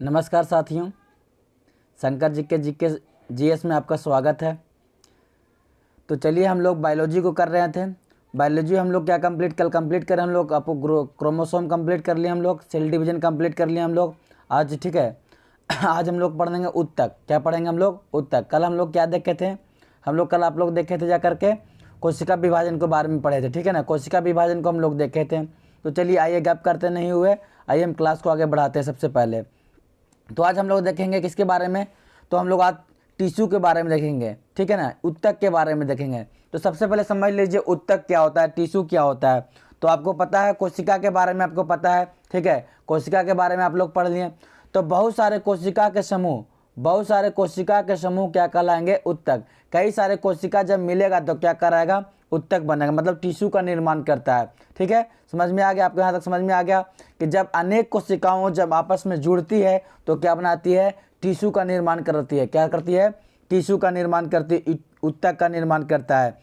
नमस्कार साथियों, शंकर जी के जीएस में आपका स्वागत है। तो चलिए हम लोग बायोलॉजी को कर रहे थे। बायोलॉजी हम लोग क्या कल कंप्लीट करें, हम लोग आपको क्रोमोसोम कंप्लीट कर लिए, हम लोग सेल डिवीजन कंप्लीट कर लिए हम लोग आज। ठीक है आज हम लोग पढ़ेंगे उत्तक। क्या पढ़ेंगे हम लोग? उत्तक। कल हम लोग क्या देखे थे? हम लोग कल आप लोग देखे थे जा करके कोशिका विभाजन के बारे में पढ़े थे। ठीक है ना, कोशिका विभाजन को हम लोग देखे थे। तो चलिए आइए गप करते नहीं हुए, आइए हम क्लास को आगे बढ़ाते हैं। सबसे पहले तो आज हम लोग देखेंगे किसके बारे में? तो हम लोग आज टिश्यू के बारे में देखेंगे। ठीक है ना, उत्तक के बारे में देखेंगे। तो सबसे पहले समझ लीजिए उत्तक क्या होता है, टिश्यू क्या होता है। तो आपको पता है कोशिका के बारे में, आपको पता है। ठीक है, कोशिका के बारे में आप लोग पढ़ लिए। तो बहुत सारे कोशिका के समूह क्या कहलाएंगे? उत्तक। कई सारे कोशिका जब मिलेगा तो क्या कराएगा? उत्तक बनेगा, मतलब टिश्यू का निर्माण करता है। ठीक है, समझ में आ गया आपको? यहाँ तक समझ में आ गया कि जब अनेक कोशिकाओं जब आपस में जुड़ती है तो क्या बनाती है? टिश्यू का निर्माण करती है। क्या करती है? टिश्यू का निर्माण करती, उत्तक का निर्माण करता है।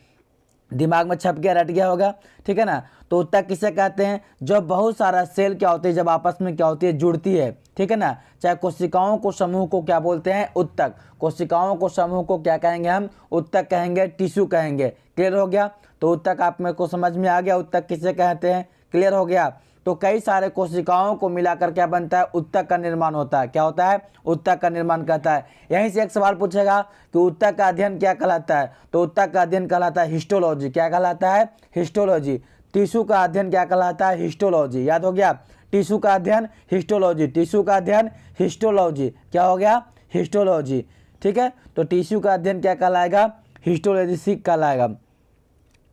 दिमाग में छप गया, रट गया होगा। ठीक है ना। तो उत्तक किसे कहते हैं? जब बहुत सारा सेल क्या होती है, जब आपस में क्या होती है? जुड़ती है। ठीक है ना, चाहे कोशिकाओं को समूह को क्या बोलते हैं? उत्तक। कोशिकाओं को समूह को क्या कहेंगे हम? उत्तक कहेंगे, टिश्यू कहेंगे। क्लियर हो गया? तो उत्तक आप मेरे को समझ में आ गया, उत्तक किसे कहते हैं? क्लियर हो गया? तो कई सारे कोशिकाओं को मिलाकर क्या बनता है? उत्तक का निर्माण होता है। क्या होता है? उत्तक का निर्माण करता है। यहीं से एक सवाल पूछेगा कि उत्तक का अध्ययन क्या कहलाता है? तो उत्तक का अध्ययन कहलाता है हिस्टोलॉजी। क्या कहलाता है? हिस्टोलॉजी। टिश्यू का अध्ययन क्या कहलाता है? हिस्टोलॉजी। याद हो गया? टिश्यू का अध्ययन हिस्टोलॉजी। टिश्यू का अध्ययन हिस्टोलॉजी। क्या हो गया? हिस्टोलॉजी। ठीक है, तो टिश्यू का अध्ययन क्या कहलाएगा? हिस्टोलॉजी कहलाएगा,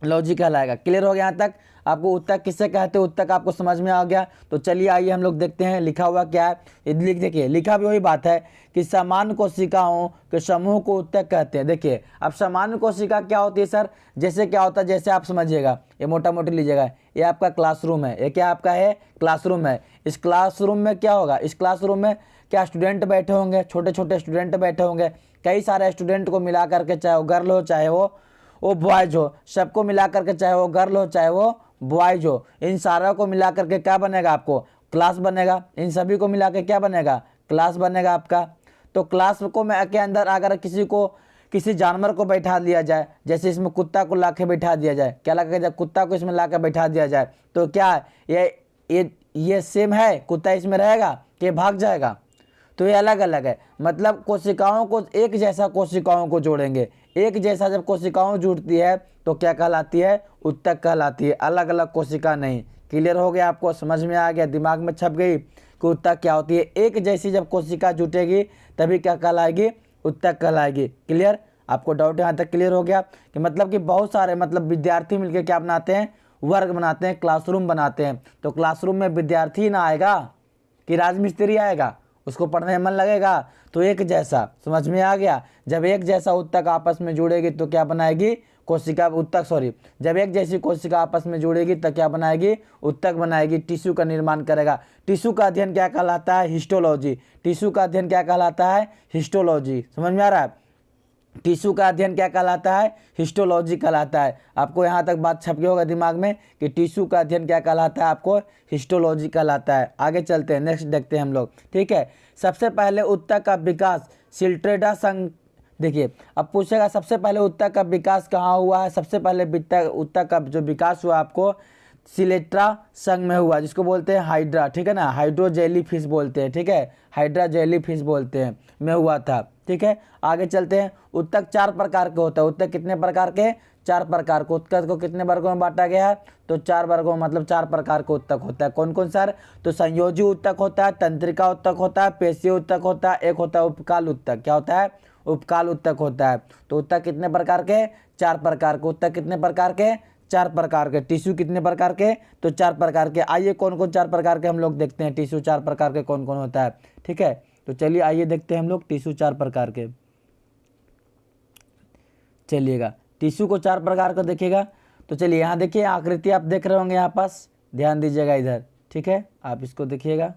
लॉजी कहलाएगा। क्लियर हो गया? यहाँ तक आपको उत्तक किससे कहते हैं, उत्तक आपको समझ में आ गया। तो चलिए आइए हम लोग देखते हैं लिखा हुआ क्या है। लिख देखिए, लिखा भी वही बात है कि सामान्य कोशिकाओं के समूह को उत्तक कहते हैं। देखिए अब सामान्य कोशिका क्या होती है सर? जैसे क्या होता है, जैसे आप समझिएगा, ये मोटा मोटी लीजिएगा, ये आपका क्लासरूम है। ये क्या आपका है? क्लासरूम है। इस क्लासरूम में क्या होगा? इस क्लासरूम में क्या स्टूडेंट बैठे होंगे? छोटे छोटे स्टूडेंट बैठे होंगे। कई सारे स्टूडेंट को मिला करके, चाहे वो गर्ल हो चाहे वो बॉयज हो, सबको मिला करके, चाहे वो गर्ल हो चाहे वो बॉयज हो, इन सारों को मिला करके क्या बनेगा? आपको क्लास बनेगा। इन सभी को मिला के क्या बनेगा? क्लास बनेगा आपका। तो क्लास को में के अंदर अगर किसी जानवर को बैठा दिया जाए, जैसे इसमें कुत्ता को ला के बैठा दिया जाए, क्या लगा? जब कुत्ता को इसमें ला के बैठा दिया जाए तो क्या ये सेम है? कुत्ता इसमें रहेगा कि भाग जाएगा? तो ये अलग अलग है। मतलब कोशिकाओं को एक जैसा कोशिकाओं को जोड़ेंगे, एक जैसा जब कोशिकाओं जुड़ती है तो क्या कहलाती है? उत्तक कहलाती है, अलग अलग कोशिका नहीं। क्लियर हो गया? आपको समझ में आ गया, दिमाग में छप गई कि उत्तक क्या होती है? एक जैसी जब कोशिका जुटेगी तभी क्या कहलाएगी? उत्तक कहलाएगी। क्लियर? आपको डाउट यहाँ तक क्लियर हो गया कि मतलब कि बहुत सारे मतलब विद्यार्थी मिलकर क्या बनाते हैं? वर्ग बनाते हैं, क्लासरूम बनाते हैं। तो क्लासरूम में विद्यार्थी ना आएगा कि राजमिस्त्री आएगा? उसको पढ़ने में मन लगेगा। तो एक जैसा, समझ में आ गया? जब एक जैसा उत्तक आपस में जुड़ेगी तो क्या बनाएगी? कोशिका उत्तक, सॉरी, जब एक जैसी कोशिका आपस में जुड़ेगी तो क्या बनाएगी? उत्तक बनाएगी, टिश्यू का निर्माण करेगा। टिश्यू का अध्ययन क्या कहलाता है? हिस्टोलॉजी। टिश्यू का अध्ययन क्या कहलाता है? हिस्टोलॉजी। समझ में आ रहा है? टिश्यू का अध्ययन क्या कहलाता है? हिस्टोलॉजी कहलाता है। आपको यहाँ तक बात छप गया होगा दिमाग में कि टिश्यू का अध्ययन क्या कहलाता है? आपको हिस्टोलॉजी कहलाता है। आगे चलते हैं, नेक्स्ट देखते हैं हम लोग। ठीक है, सबसे पहले उत्तक का विकास सिल्ट्रेटा संघ। देखिए अब पूछेगा सबसे पहले उत्तक का विकास कहाँ हुआ है? सबसे पहले उत्तक का जो विकास हुआ आपको सिलेट्रा संघ में हुआ, जिसको बोलते हैं हाइड्रा। ठीक है ना, हाइड्रो जेली फिश बोलते हैं। ठीक है, हाइड्रा जेली फिश बोलते हैं, में हुआ था। ठीक है, आगे चलते हैं। उत्तक 4 प्रकार के होता है। उत्तक कितने प्रकार के? 4 प्रकार के। उत्तक को कितने वर्गों में बांटा गया है? तो 4 वर्गों, मतलब 4 प्रकार का उत्तक होता है। कौन कौन सर? तो संयोजी उत्तक होता है, तंत्रिका उत्तक होता है, पेशीय उत्तक होता है, एक होता है उपकाल उत्तक। क्या होता है? उपकाल उत्तक होता है। तो उत्तक कितने प्रकार के? 4 प्रकार के। उत्तक कितने प्रकार के? 4 प्रकार के। टिश्यू कितने प्रकार के? तो 4 प्रकार के। आइए कौन कौन 4 प्रकार के हम लोग देखते हैं, टिश्यू 4 प्रकार के कौन कौन होता है। ठीक है, तो चलिए आइए देखते हैं हम लोग टिश्यू 4 प्रकार के। चलिएगा, टिश्यू को 4 प्रकार का देखिएगा। तो चलिए यहाँ देखिए, आकृति आप देख रहे होंगे यहाँ पास, ध्यान दीजिएगा इधर। ठीक है, आप इसको देखिएगा,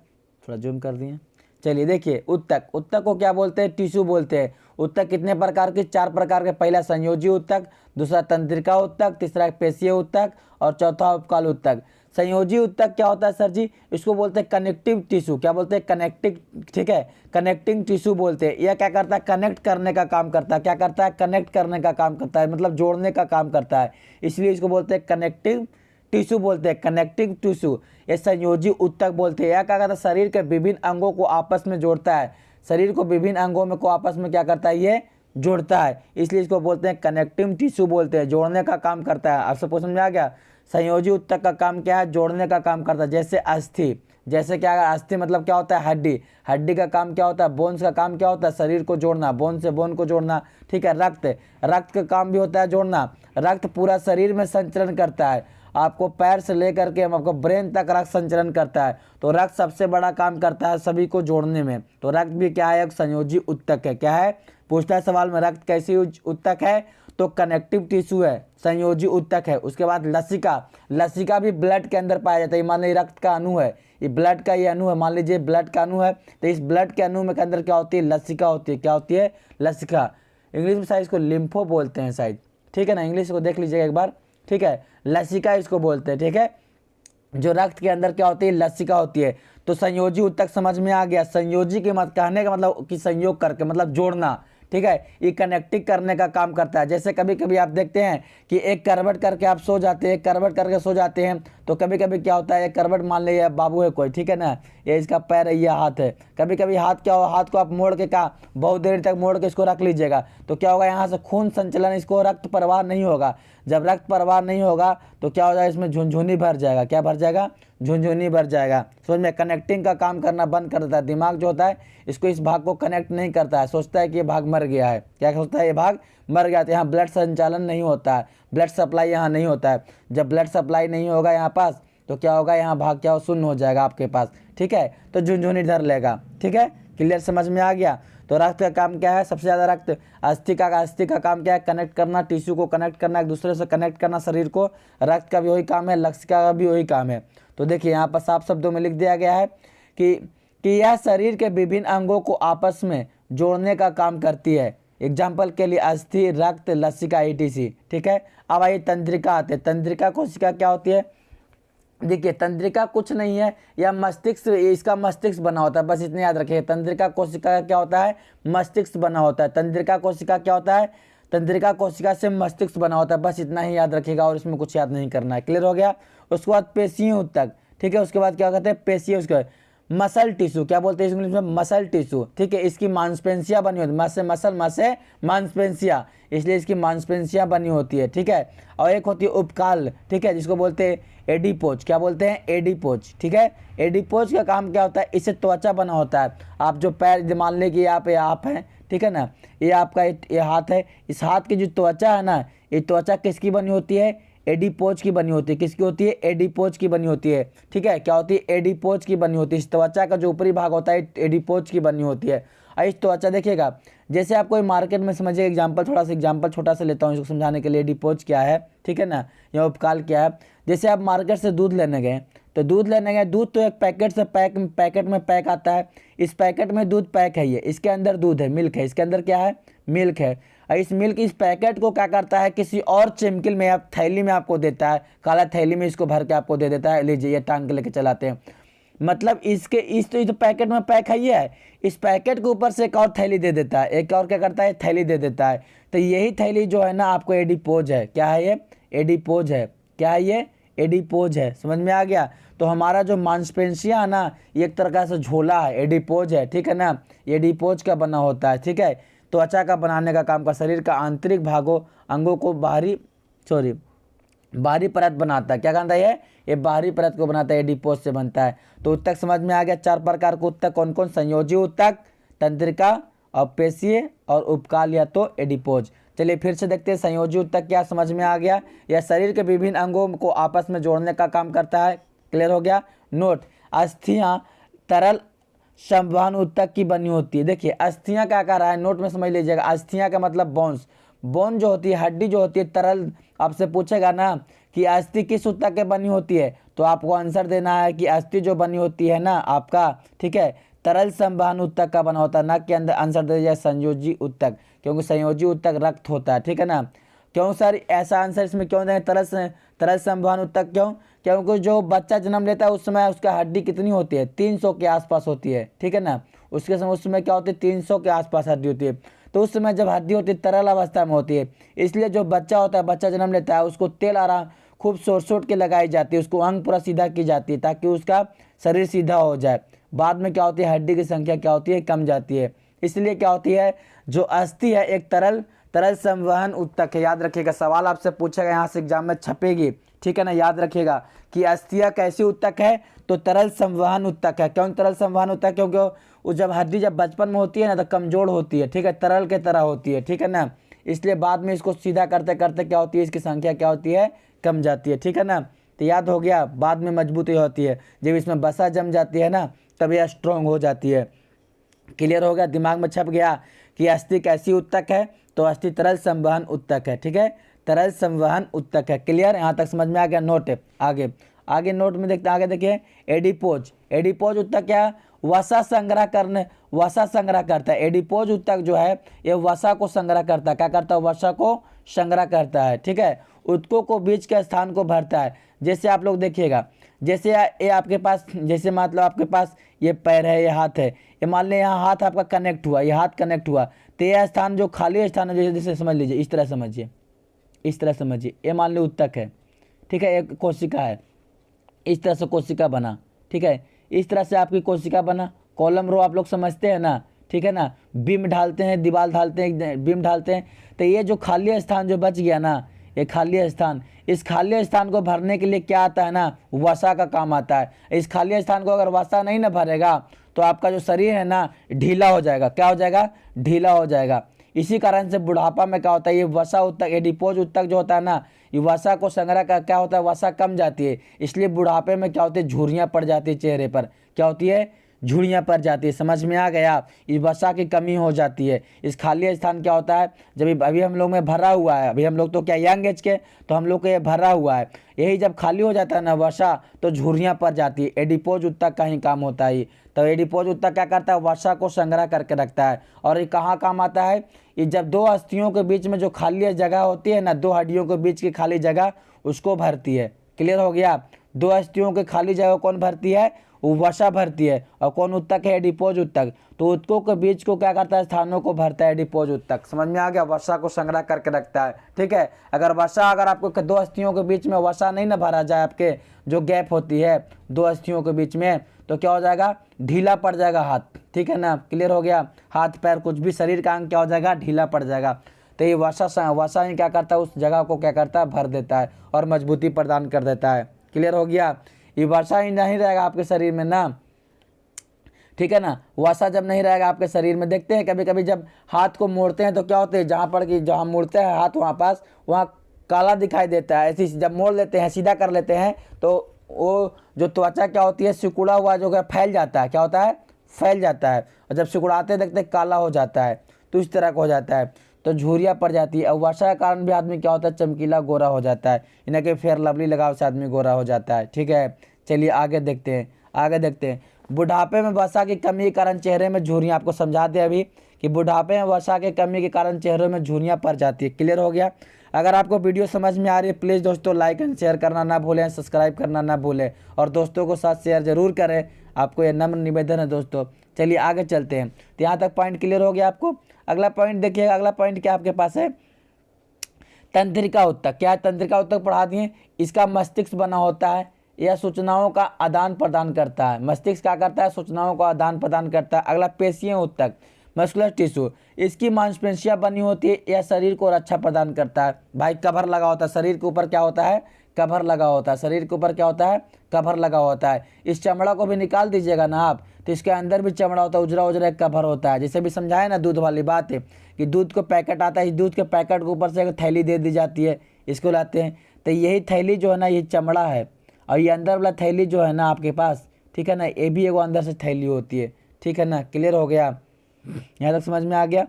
थोड़ा जूम कर दिए। चलिए देखिए, उत्तक, उत्तक को क्या बोलते हैं? टिश्यू बोलते हैं। उत्तक कितने प्रकार के? 4 प्रकार के। पहला संयोजी उत्तक, दूसरा तंत्रिका उत्तक, तीसरा पेशीय उत्तक और चौथा उपकाल उत्तक। संयोजी ऊतक क्या होता है सर जी? इसको बोलते हैं कनेक्टिव टिश्यू। क्या बोलते हैं? कनेक्टिव, ठीक है, कनेक्टिंग टिश्यू बोलते हैं। यह क्या करता है? कनेक्ट करने का काम करता है। क्या करता है? कनेक्ट करने का काम करता है, मतलब जोड़ने का काम करता है, इसलिए इसको बोलते हैं कनेक्टिव टिश्यू बोलते हैं, कनेक्टिव टिश्यू। ये संयोजी ऊतक बोलते हैं। यह क्या करता है? शरीर के विभिन्न अंगों को आपस में जोड़ता है। शरीर को विभिन्न अंगों में को आपस में क्या करता है? ये जोड़ता है, इसलिए इसको बोलते हैं कनेक्टिव टिश्यू बोलते हैं, जोड़ने का काम करता है। आपसे समझ में आ गया? संयोजी ऊतक का काम क्या है? जोड़ने का काम करता है। जैसे अस्थि, जैसे क्या? अस्थि मतलब क्या होता है? हड्डी। हड्डी का काम क्या होता है? बोन्स का काम क्या होता है? शरीर को जोड़ना, बोन से बोन को जोड़ना, ठीक है। रक्त, रक्त का काम भी होता है जोड़ना। रक्त पूरा शरीर में संचरण करता है, आपको पैर से लेकर के आपको ब्रेन तक रक्त संचरण करता है। तो रक्त सबसे बड़ा काम करता है सभी को जोड़ने में। तो रक्त भी क्या है? एक संयोजी ऊतक है। क्या है? पूछता है सवाल में, रक्त कैसी ऊतक है? तो कनेक्टिव टिश्यू है, संयोजी ऊतक है। उसके बाद लसिका, लसिका भी ब्लड के अंदर पाया जाता है। मान लीजिए रक्त का अणु है, ये ब्लड का ये अणु है, मान लीजिए ब्लड का अणु है, तो इस ब्लड के अणु में के अंदर क्या होती है? लसिका होती है। क्या होती है? लसिका। इंग्लिश में शायद इसको लिम्फो बोलते हैं शायद, ठीक है ना, इंग्लिश को देख लीजिएगा एक बार, ठीक है। लसिका इसको बोलते हैं, ठीक है। जो रक्त के अंदर क्या होती है? लसिका होती है। तो संयोजी ऊतक समझ में आ गया। संयोजी के मत कहने का मतलब कि संयोग करके, मतलब जोड़ना, ठीक है। ये कनेक्टिंग करने का काम करता है। जैसे कभी कभी आप देखते हैं कि एक करवट करके आप सो जाते हैं, एक करवट करके सो जाते हैं, तो कभी कभी क्या होता है? एक करवट मान लीजिए बाबू है कोई, ठीक है ना, ये इसका पैर है, ये हाथ है। कभी कभी हाथ क्या हो, हाथ को आप मोड़ के क्या बहुत देर तक मोड़ के इसको रख लीजिएगा, तो क्या होगा? यहाँ से खून संचलन, इसको रक्त प्रवाह नहीं होगा। जब रक्त प्रवाह नहीं होगा तो क्या हो जाएगा? इसमें झुनझुनी भर जाएगा। क्या भर जाएगा? झुनझुनी भर जाएगा। समझ में? कनेक्टिंग का काम करना बंद कर देता है। दिमाग जो होता है इसको इस भाग को कनेक्ट नहीं करता है, सोचता है कि ये भाग मर गया है। क्या सोचता है? ये भाग मर गया, तो यहाँ ब्लड संचालन नहीं होता है, ब्लड सप्लाई यहाँ नहीं होता है। जब ब्लड सप्लाई नहीं होगा यहाँ पास, तो क्या होगा? यहाँ भाग क्या हो? शून्य हो जाएगा आपके पास, ठीक है। तो झुनझुनी धर लेगा, ठीक है। क्लियर? समझ में आ गया? तो रक्त का काम क्या है? सबसे ज़्यादा रक्त। अस्थि का काम क्या है? कनेक्ट करना, टिश्यू को कनेक्ट करना, एक दूसरे से कनेक्ट करना शरीर को। रक्त का भी वही काम है, लसिका का भी वही काम है। तो देखिए यहाँ पर साफ शब्दों में लिख दिया गया है कि यह शरीर के विभिन्न अंगों को आपस में जोड़ने का काम करती है। एग्जाम्पल के लिए अस्थि, रक्त, लसिका, ETC, ठीक है। अब आइए तंत्रिका आते हैं। तंत्रिका कोशिका क्या होती है? देखिए तंत्रिका कुछ नहीं है, यह मस्तिष्क, इसका मस्तिष्क बना होता है, बस इतने याद रखिए। तंत्रिका कोशिका का क्या होता है? मस्तिष्क बना होता है। तंत्रिका कोशिका क्या होता है? तंत्रिका कोशिका से मस्तिष्क बना होता है, बस इतना ही याद रखिएगा और इसमें कुछ याद नहीं करना है। क्लियर हो गया? उसके बाद पेशियों ऊतक, ठीक है। उसके बाद क्या कहते हैं? पेशियों, उसके मसल टिश्यू, क्या बोलते हैं इंग्लिश में? मसल टिश्यू, ठीक है। इसकी मांसपेशियां बनी होती है, मस से मसल, मस से मांसपेशियां, इसलिए इसकी मांसपेशियां बनी होती है, ठीक है। और एक होती है उपकाल, ठीक है, जिसको बोलते हैं एडिपोज। क्या बोलते हैं? एडिपोज, ठीक है। एडिपोज का काम क्या होता है? इससे त्वचा बना होता है। आप जो पैर मान लें कि यहाँ पे आप हैं, ठीक है ना, ये आपका ये हाथ है, इस हाथ की जो त्वचा है ना, ये त्वचा किसकी बनी होती है? एडिपोज की बनी होती है। किसकी होती है? एडिपोज की बनी होती है, ठीक है। क्या होती है? एडिपोज की बनी होती है। इस त्वचा का जो ऊपरी भाग होता है एडिपोज की बनी होती है। और इस त्वचा देखिएगा, जैसे आप कोई मार्केट में समझिए, एग्जाम्पल छोटा सा लेता हूँ इसको समझाने के लिए। एडिपोज क्या है, ठीक है ना, या उपकाल क्या है? जैसे आप मार्केट से दूध लेने गए, तो दूध लेने गए, दूध तो एक पैकेट से पैकेट में पैक आता है। इस पैकेट में दूध पैक है, ये इसके अंदर दूध है, मिल्क है, इसके अंदर क्या है? मिल्क है। और इस मिल्क, इस पैकेट को क्या करता है? किसी और चिमकिल में या थैली में आपको देता है, काला थैली में इसको भर के आपको दे देता है, लीजिए ये टांग के लेके चलाते हैं। मतलब इसके इस तो पैकेट में पैक है, ये है, इस पैकेट के ऊपर से एक और थैली दे देता है, एक और क्या करता है? थैली दे देता है। तो यही थैली जो है ना आपको एडिपोज है। क्या है ये? एडिपोज है। क्या है ये? एडिपोज है। समझ में आ गया? तो हमारा जो मांसपेशियां है ना, ये एक तरह से झोला है, एडिपोज है, ठीक है ना। एडिपोज का बना होता है, ठीक है। त्वचा का बनाने का काम कर, शरीर का आंतरिक भागों अंगों को बाहरी परत बनाता है। क्या कहता है? ये बाहरी परत को बनाता है, एडिपोज से बनता है। तो ऊतक समझ में आ गया। 4 प्रकार के ऊतक कौन कौन? संयोजी ऊतक, तंत्रिका और पेशीय और उपकाल या तो एडिपोज। चलिए फिर से देखते हैं संयोजी ऊतक क्या समझ में आ गया। यह शरीर के विभिन्न अंगों को आपस में जोड़ने का काम करता है। क्लियर हो गया? नोट, अस्थियां तरल संवहन ऊतक की बनी होती है। देखिए अस्थियां क्या कर रहा है, नोट में समझ लीजिएगा। अस्थियां का मतलब बोन्स, बोन जो होती है, हड्डी जो होती है तरल। आपसे पूछेगा ना कि अस्थि किस ऊतक के बनी होती है, तो आपको आंसर देना है कि अस्थि जो बनी होती है ना आपका, ठीक है, तरल संवहन ऊतक का बना होता है। ना के अंदर आंसर दे दिया संयोजी ऊतक, क्योंकि संयोजी ऊतक रक्त होता है, ठीक है ना। क्यों सर ऐसा आंसर इसमें क्यों दें? तरल संवहन ऊतक क्यों? क्योंकि जो बच्चा जन्म लेता है उस समय उसका हड्डी कितनी होती है, 300 के आसपास होती है, ठीक है ना। उसके समय उस समय क्या होती है, 300 के आसपास हड्डी होती है। तो उस समय जब हड्डी होती है तरल अवस्था में होती है, इसलिए जो बच्चा होता है, बच्चा जन्म लेता है, उसको तेल आराम खूब सोट सोट के लगाई जाती है, उसको अंग पूरा सीधा की जाती है ताकि उसका शरीर सीधा हो जाए। बाद में क्या होती है, हड्डी की संख्या क्या होती है, कम जाती है। इसलिए क्या होती है, जो अस्थि है एक तरल तरल संवहन उत्तक है। याद रखिएगा, सवाल आपसे पूछेगा यहाँ से एग्जाम में छपेगी, ठीक है ना। याद रखिएगा कि अस्थियाँ कैसी उत्तक है, तो तरल संवहन उत्तक है। क्यों तरल संवहन उत्तक है, क्योंकि वो जब हड्डी जब बचपन में होती है ना तो कमजोर होती है, ठीक है, तरल के तरह होती है, ठीक है ना। इसलिए बाद में इसको सीधा करते करते क्या होती है, इसकी संख्या क्या होती है, कम जाती है, ठीक है ना। तो याद हो गया, बाद में मजबूती होती है, जब इसमें वसा जम जाती है ना तब यह स्ट्रॉन्ग हो जाती है। क्लियर हो गया, दिमाग में छप गया कि अस्थि कैसी उत्तक है, तो अस्थि तरल संवहन उत्तक है, ठीक है, तरल संवहन उत्तक है। क्लियर, यहाँ तक समझ में आ गया। नोट आगे आगे नोट में देखते हैं, आगे देखिए एडिपोज। एडिपोज उत्तक क्या, वसा संग्रह करता है। एडिपोज उत्तक जो है ये वसा को संग्रह करता है। क्या करता है, वसा को संग्रह करता है, ठीक है। उत्तकों को बीच के स्थान को भरता है। जैसे आप लोग देखिएगा, जैसे ये आपके पास, जैसे मतलब आपके पास ये पैर है, ये हाथ है, ये मान लें यहाँ हाथ आपका कनेक्ट हुआ, ये हाथ कनेक्ट हुआ, तो यह स्थान जो खाली स्थान है, जैसे समझ लीजिए, इस तरह समझिए, इस तरह समझिए, ये मान ली उत्तक है, ठीक है, एक कोशिका है, इस तरह से कोशिका बना, ठीक है, इस तरह से आपकी कोशिका बना। कॉलम रो आप लोग समझते हैं ना, ठीक है ना, बीम ढालते हैं, दीवार ढालते हैं, बीम ढालते हैं, तो ये जो खाली स्थान जो बच गया ना, ये खाली स्थान, इस खाली स्थान को भरने के लिए क्या आता है ना, वसा का काम आता है। इस खाली स्थान को अगर वसा नहीं ना भरेगा तो आपका जो शरीर है ना ढीला हो जाएगा। क्या हो जाएगा, ढीला हो जाएगा। इसी कारण से बुढ़ापा में क्या होता है, ये वसा उत्तक, एडिपोज उत्तक जो होता है ना, ये वसा को संग्रह का क्या होता है, वसा कम जाती है, इसलिए बुढ़ापे में क्या होती है, झुर्रियाँ पड़ जाती है चेहरे पर। क्या होती है, झुर्रियाँ पड़ जाती है। समझ में आ गया, इस वसा की कमी हो जाती है। इस खाली स्थान क्या होता है, जब अभी हम लोग में भरा हुआ है, अभी हम लोग तो क्या यंग एज के, तो हम लोग को ये भरा हुआ है, यही जब खाली हो जाता है ना वसा, तो झुर्रियाँ पड़ जाती है। एडिपोज उत्तक का ही काम होता है। तो एडिपोज उत्तक क्या करता है, वसा को संग्रह करके रखता है। और ये कहाँ काम आता है, ये जब दो अस्थियों के बीच में जो खाली जगह होती है ना, दो हड्डियों के बीच की खाली जगह, उसको भरती है। क्लियर हो गया, दो अस्थियों के खाली जगह कौन भरती है, वो वसा भरती है। और कौन उत्तक है, एडिपोज उत्तक। तो उत्तकों के बीच को क्या करता है, स्थानों को भरता है एडिपोज उत्तक। समझ में आ गया, वसा को संग्रह करके रखता है, ठीक है। अगर वसा, अगर आपको दो अस्थियों के बीच में वसा नहीं ना भरा जाए, आपके जो गैप होती है दो अस्थियों के बीच में, तो क्या हो जाएगा, ढीला पड़ जाएगा हाथ, ठीक है ना। क्लियर हो गया, हाथ पैर कुछ भी शरीर का अंग क्या हो जाएगा, ढीला पड़ जाएगा। तो ये वसा ही क्या करता है, उस जगह को क्या करता है, भर देता है और मजबूती प्रदान कर देता है। क्लियर हो गया, ये वसा ही नहीं रहेगा आपके शरीर में ना, ठीक है ना। वसा जब नहीं रहेगा आपके शरीर में, देखते हैं कभी कभी जब हाथ को मोड़ते हैं तो क्या होते हैं, जहाँ पर कि जहाँ मोड़ते हैं हाथ वहाँ पास, वहाँ काला दिखाई देता है। ऐसी जब मोड़ लेते हैं, सीधा कर लेते हैं, तो वो जो त्वचा क्या होती है, सिकुड़ा हुआ जो है फैल जाता है। क्या होता है, फैल जाता है। और जब सिकुड़ाते देखते हैं काला हो जाता है, तो इस तरह का हो जाता है, तो झुर्रियाँ पड़ जाती है। और वसा के कारण भी आदमी क्या होता है, चमकीला गोरा हो जाता है। इन्हें के फेयर लवली लगाव से आदमी गोरा हो जाता है, ठीक है। चलिए आगे देखते हैं, आगे देखते हैं। बुढ़ापे में वसा की कमी के कारण चेहरे में झुर्रियाँ, आपको समझाते हैं अभी कि बुढ़ापे में वसा के कमी के कारण चेहरों में झुर्रियाँ पड़ जाती है। क्लियर हो गया। अगर आपको वीडियो समझ में आ रही है, प्लीज़ दोस्तों लाइक एंड शेयर करना ना भूलें, सब्सक्राइब करना ना भूलें, और दोस्तों को साथ शेयर जरूर करें। आपको ये नम्र निवेदन है दोस्तों। चलिए आगे चलते हैं। तो यहाँ तक पॉइंट क्लियर हो गया आपको। अगला पॉइंट देखिएगा, अगला पॉइंट क्या आपके पास है, तंत्रिका उत्तक। क्या है, तंत्रिका उत्तक पढ़ा दिए। इसका मस्तिष्क बना होता है, यह सूचनाओं का आदान प्रदान करता है। मस्तिष्क क्या करता है, सूचनाओं का आदान प्रदान करता है। अगला पेशियां उत्तक, मस्कुलर टिश्यू, इसकी मांसपेशियां बनी होती है, यह शरीर को रक्षा प्रदान करता है। भाई कवर लगा होता है शरीर के ऊपर, क्या होता है, कवर लगा होता है शरीर के ऊपर, क्या होता है, कवर लगा होता है। इस चमड़ा को भी निकाल दीजिएगा ना आप, तो इसके अंदर भी चमड़ा होता है, उजरा उजरा एक कवर होता है। जैसे भी समझाए ना दूध वाली बात है कि दूध को पैकेट आता है, इस दूध के पैकेट के ऊपर से एक थैली दे दी जाती है, इसको लाते हैं। तो यही थैली जो है ना, ये चमड़ा है, और ये अंदर वाला थैली जो है ना आपके पास, ठीक है ना, ये भी एगो अंदर से थैली होती है, ठीक है ना। क्लियर हो गया, यहाँ तक समझ में आ गया।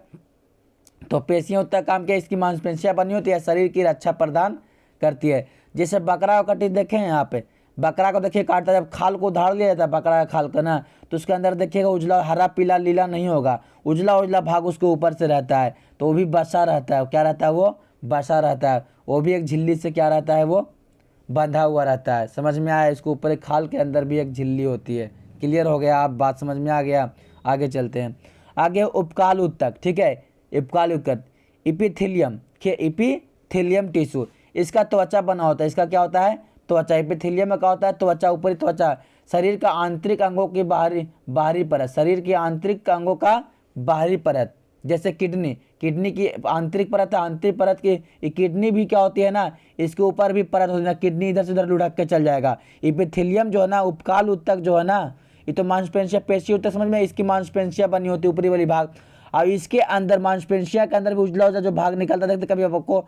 तो पेशियां उत्तक काम क्या, इसकी मांसपेशियां बनी होती है, शरीर की रक्षा प्रदान करती है। जैसे बकरा को कटी देखें यहाँ पे, बकरा को देखिए काटता, जब खाल को उधार लिया जाता है बकरा का खाल का ना, तो उसके अंदर देखिएगा उजला, हरा पीला लीला नहीं होगा, उजला उजला भाग उसके ऊपर से रहता है, तो वो भी बसा रहता है। क्या रहता है, वो बसा रहता है। वो भी एक झिल्ली से क्या रहता है, वो बंधा हुआ रहता है। समझ में आया? इसके ऊपर एक खाल के अंदर भी एक झिल्ली होती है। क्लियर हो गया? आप बात समझ में आ गया? आगे चलते हैं। आगे उपकाल उत्तक, ठीक है, उपकाल उत्तक, इपिथीलियम, इपिथीलियम टिश्यू, इसका त्वचा बना होता है। इसका क्या होता है? त्वचा। एपिथेलियम में क्या होता है? त्वचा, ऊपरी त्वचा, शरीर का आंतरिक अंगों की बाहरी परत, शरीर की आंतरिक अंगों का बाहरी परत। जैसे किडनी, किडनी की आंतरिक परत है, आंतरिक परत की किडनी भी क्या होती है ना, इसके ऊपर भी परत होती है ना, किडनी इधर से उधर लुढ़क के चल जाएगा। एपिथेलियम जो है ना, उपकाल उत्तक जो है ना, ये तो मांसपेशियां, पेशी उत्तक समझ में, इसकी मांसपेशियां बनी होती है ऊपरी वाली भाग। और इसके अंदर मांसपेशियां के अंदर भी उजला उजला जो भाग निकलता है, देखते कभी आपको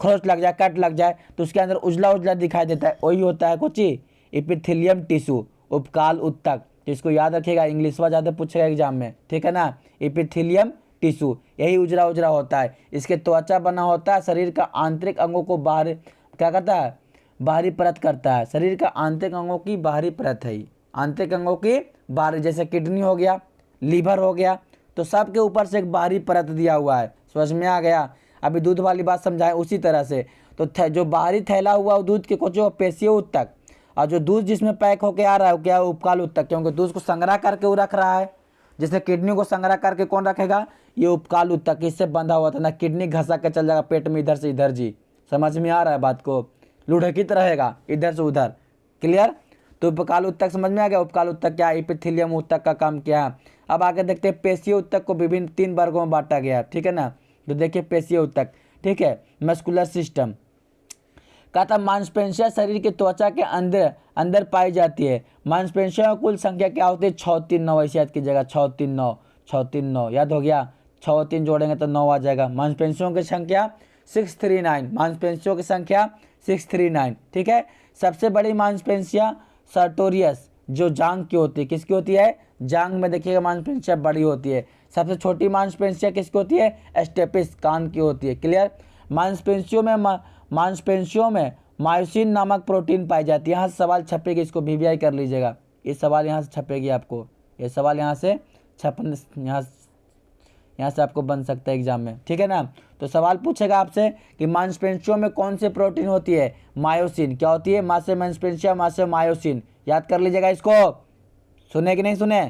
खरोच लग जाए, कट लग जाए तो उसके अंदर उजला उजला दिखाई देता है, वही होता है कुछ एपिथेलियम टिश्यू, उपकाल उत्तक। तो इसको याद रखिएगा, इंग्लिश में ज़्यादा पूछेगा एग्जाम में, ठीक है ना। एपिथेलियम टिश्यू यही उजरा उजरा होता है। इसके त्वचा बना होता है, शरीर का आंतरिक अंगों को बाहर क्या करता है? बाहरी परत करता है। शरीर का आंतरिक अंगों की बाहरी परत है, आंतरिक अंगों की बाहरी, जैसे किडनी हो गया, लीवर हो गया, तो सबके ऊपर से एक बाहरी परत दिया हुआ है। समझ में आ गया? अभी दूध वाली बात समझाएं उसी तरह से। तो जो बाहरी फैला हुआ दूध के कुछ पेशीय उत्तक, और जो दूध जिसमें पैक होके आ रहा है क्या? उपकाल उत्तक, क्योंकि दूध को संग्रह करके वो रख रहा है। जैसे किडनी को संग्रह करके कौन रखेगा? ये उपकाल उत्तक, इससे बंधा हुआ था ना, किडनी घसा के चल जाएगा पेट में इधर से इधर। जी समझ में आ रहा है बात को? लुढ़कित रहेगा इधर से उधर। क्लियर? तो उपकाल उत्तक समझ में आ गया। उपकाल उत्तक क्या है? एपिथेलियम उत्तक का काम क्या है? अब आगे देखते हैं, पेशीय उत्तक को विभिन्न 3 वर्गों में बांटा गया है, ठीक है ना। तो देखिए पेशीय उत्तक, ठीक है, मस्कुलर सिस्टम, कहता मांसपेशियां शरीर की त्वचा के अंदर अंदर पाई जाती है। मांसपेशियों की कुल संख्या क्या होती है? 6 3 9, ऐसे याद कीजिएगा, 6 3 9, 6 3 9, याद हो गया? 6 3 जोड़ेंगे तो 9 आ जाएगा। मांसपेशियों की संख्या 639, मांसपेशियों की संख्या 639, ठीक है। सबसे बड़ी मांसपेशियां सर्टोरियस, जो जांग की होती है, किसकी होती है? जांग में देखिएगा मांसपेशियां बड़ी होती है। सबसे छोटी मांसपेशियां किसकी होती है? स्टेपिस, कान की होती है। क्लियर? मांसपेशियों में मायोसिन नामक प्रोटीन पाई जाती है। यहाँ से सवाल छपेगी, इसको वीवीआई कर लीजिएगा। ये सवाल यहाँ से छपेगी आपको, ये सवाल यहाँ से छपन यहाँ से आपको बन सकता है एग्जाम में, ठीक है ना। तो सवाल पूछेगा आपसे कि मांसपेशियों में कौन सी प्रोटीन होती है? मायोसिन। क्या होती है? मांसपेशिया मायोसिन, याद कर लीजिएगा इसको। सुने कि नहीं सुने?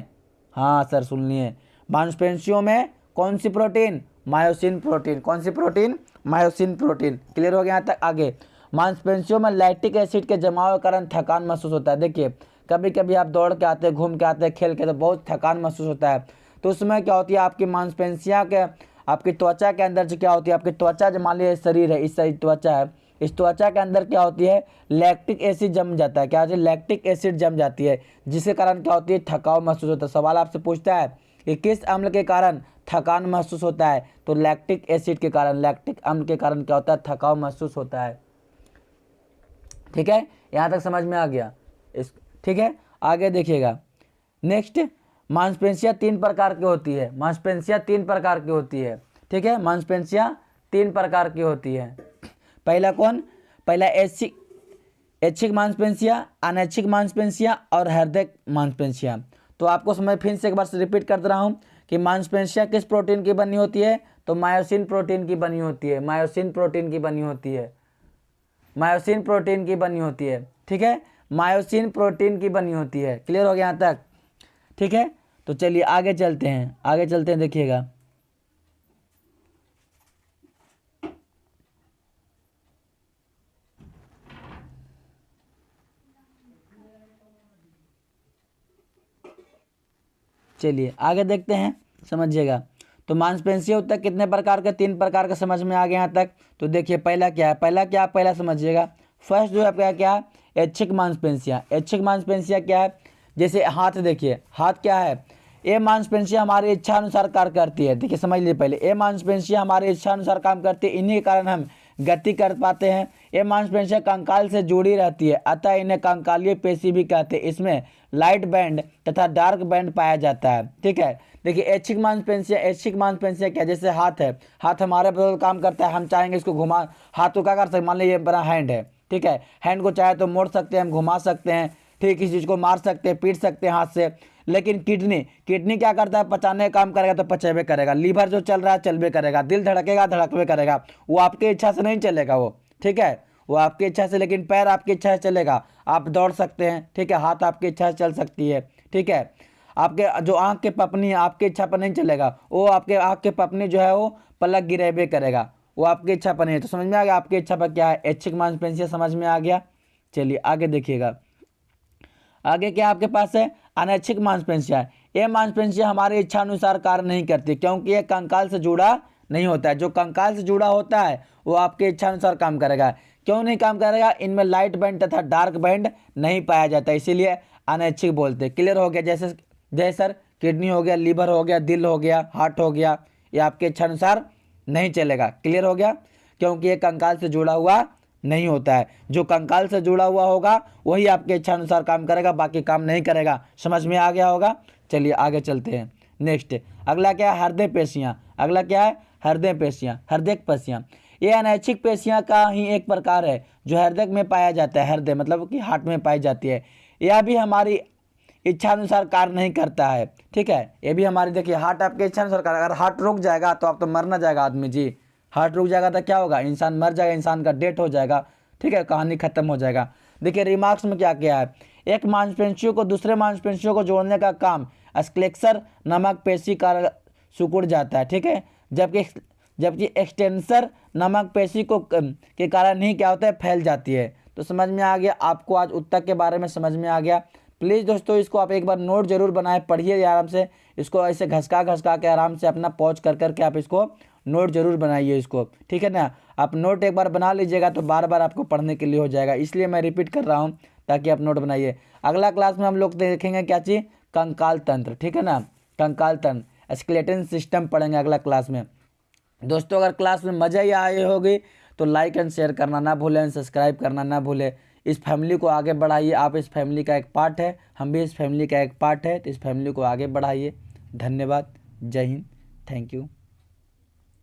हाँ सर सुन लिए। मांसपेशियों में कौन सी प्रोटीन? Myosin protein. कौन सी प्रोटीन? Myosin protein. क्लियर हो गया यहाँ तक? आगे, मांसपेशियों में लैक्टिक एसिड के जमाव के कारण थकान महसूस होता है। देखिए कभी कभी आप दौड़ के आते हैं, घूम के आते हैं, खेल के, तो बहुत थकान महसूस होता है। तो उसमें क्या होती है? आपकी मांसपेशियां के, आपकी त्वचा के अंदर जो क्या होती है, आपकी त्वचा जो मान लीजिए शरीर है, इस शरीर त्वचा है, इस त्वचा के अंदर क्या होती है? लैक्टिक एसिड जम जाता है। क्या होती है? लैक्टिक एसिड जम जाती है, जिसके कारण क्या होती है? थकाव महसूस होता है। सवाल आपसे पूछता है कि किस अम्ल के कारण थकान महसूस होता है? तो लैक्टिक एसिड के कारण, लैक्टिक अम्ल के कारण क्या होता है? थकाव महसूस होता है। ठीक है, यहाँ तक समझ में आ गया इस, ठीक है। आगे देखिएगा, नेक्स्ट, मांसपेशियां 3 प्रकार की होती है। मांसपेशियां 3 प्रकार की होती है, ठीक है। मांसपेशियां 3 प्रकार की होती है। पहला कौन? पहला ऐच्छिक मांसपेशियां, अनैच्छिक मांसपेशियां और हृदय मांसपेशियां। तो आपको समझ, फिर से एक बार रिपीट कर दे रहा हूँ कि मांसपेशियां किस प्रोटीन की बनी होती है? तो मायोसिन प्रोटीन की बनी होती है। मायोसिन प्रोटीन की बनी होती है। मायोसिन प्रोटीन की बनी होती है, ठीक है। मायोसिन प्रोटीन की बनी होती है। क्लियर हो गया यहाँ तक? ठीक है, तो चलिए आगे चलते हैं, आगे चलते हैं, देखिएगा। चलिए आगे देखते हैं, समझिएगा। तो मांसपेशियां उत्तक कितने प्रकार के? 3 प्रकार का समझ में आ गया यहाँ तक। तो देखिए पहला क्या है? पहला समझिएगा। फर्स्ट जो है आपका क्या है? ऐच्छिक मांसपेशियां। ऐच्छिक मांसपेशियां क्या है? जैसे हाथ, देखिए हाथ क्या है? ये मांसपेशियां हमारी इच्छा अनुसार कार्य करती है। देखिए समझ लीजिए पहले, ये मांसपेशियां हमारी इच्छा अनुसार काम करती है, इन्हीं के कारण हम गति कर पाते हैं। ये मांसपेशियां कंकाल से जुड़ी रहती है, अतः इन्हें कंकालीय पेशी भी कहते हैं। इसमें लाइट बैंड तथा डार्क बैंड पाया जाता है, ठीक है। देखिए ऐच्छिक मांसपेशियां क्या? जैसे हाथ है, हाथ हमारे बदल काम करता है। हम चाहेंगे इसको घुमा, हाथ को क्या कर सकते हैं? मान लीजिए ये बड़ा हैंड है, ठीक है। हैंड को चाहे तो मोड़ सकते हैं, हम घुमा सकते हैं, ठीक, किसी चीज़ को मार सकते हैं, पीट सकते हैं हाथ से। लेकिन किडनी क्या करता है? पचाने का काम करेगा तो पचेबे करेगा। लीवर जो चल रहा है चलबे करेगा। दिल धड़केगा, धड़कबे करेगा। वो आपके इच्छा से नहीं चलेगा वो, ठीक है। वो आपकी इच्छा से, लेकिन पैर आपकी इच्छा से चलेगा, आप दौड़ सकते हैं, ठीक है, हाथ आपकी इच्छा से चल सकती है, ठीक है। आपके जो आँख के पपनी है आपकी इच्छा पर नहीं चलेगा, वो आपके आँख के पपनी जो है वो पलक गिरेबे करेगा, वो आपकी इच्छा पर नहीं है। तो समझ में आ गया आपकी इच्छा पर क्या है, ऐच्छिक मांसपेशियाँ, समझ में आ गया। चलिए आगे देखिएगा, आगे क्या आपके पास है, अनैच्छिक मांसपेशियाँ। ये मांसपेशियाँ हमारी इच्छा अनुसार कार्य नहीं करती, क्योंकि ये कंकाल से जुड़ा नहीं होता है। जो कंकाल से जुड़ा होता है वो आपके इच्छा अनुसार काम करेगा। क्यों नहीं काम करेगा, इनमें लाइट बैंड तथा डार्क बैंड नहीं पाया जाता, इसीलिए अनैच्छिक बोलते हैं। क्लियर हो गया। जैसे सर किडनी हो गया, लीवर हो गया, दिल हो गया, हार्ट हो गया, ये आपके इच्छा अनुसार नहीं चलेगा। क्लियर हो गया, क्योंकि ये कंकाल से जुड़ा हुआ नहीं होता है। जो कंकाल से जुड़ा हुआ होगा वही आपके इच्छा अनुसार काम करेगा, बाकी काम नहीं करेगा। समझ में आ गया होगा। चलिए आगे चलते हैं। नेक्स्ट अगला क्या है, हृदय पेशियाँ। अगला क्या है, हृदय पेशियाँ, हृदय पेशियाँ। ये अनैच्छिक पेशियाँ का ही एक प्रकार है जो हृदय में पाया जाता है। हृदय मतलब कि हार्ट में पाई जाती है। यह भी हमारी इच्छा अनुसार कार्य नहीं करता है, ठीक है। ये भी हमारी, देखिए हार्ट आपके इच्छा अनुसार कार्य, अगर हार्ट रुक जाएगा तो आप तो मरना जाएगा आदमी जी। हार्ट रुक जाएगा तो क्या होगा, इंसान मर जाएगा, इंसान का डेथ हो जाएगा, ठीक है, कहानी खत्म हो जाएगा। देखिए रिमार्क्स में क्या क्या है, एक मांसपेशियों को दूसरे मांसपेशियों को जोड़ने का काम स्क्लेक्सर नामक पेशी का सिकुड़ जाता है, ठीक है। जबकि एक्सटेंसर नामक पेशी को के कारण ही क्या होता है, फैल जाती है। तो समझ में आ गया आपको, आज उत्तक के बारे में समझ में आ गया। प्लीज़ दोस्तों इसको आप एक बार नोट जरूर बनाएं, पढ़िए आराम से, इसको ऐसे घसका के आराम से अपना पॉज कर करके आप इसको नोट जरूर बनाइए इसको, ठीक है ना। आप नोट एक बार बना लीजिएगा तो बार बार आपको पढ़ने के लिए हो जाएगा, इसलिए मैं रिपीट कर रहा हूँ ताकि आप नोट बनाइए। अगला क्लास में हम लोग देखेंगे क्या चीज़, कंकाल तंत्र, ठीक है ना, कंकाल तंत्र, स्केलेटन सिस्टम पढ़ेंगे अगला क्लास में। दोस्तों अगर क्लास में मज़ा ही आई होगी तो लाइक एंड शेयर करना ना भूलें, सब्सक्राइब करना ना भूलें। इस फैमिली को आगे बढ़ाइए, आप इस फैमिली का एक पार्ट है, हम भी इस फैमिली का एक पार्ट है, तो इस फैमिली को आगे बढ़ाइए। धन्यवाद, जय हिंद, थैंक यू।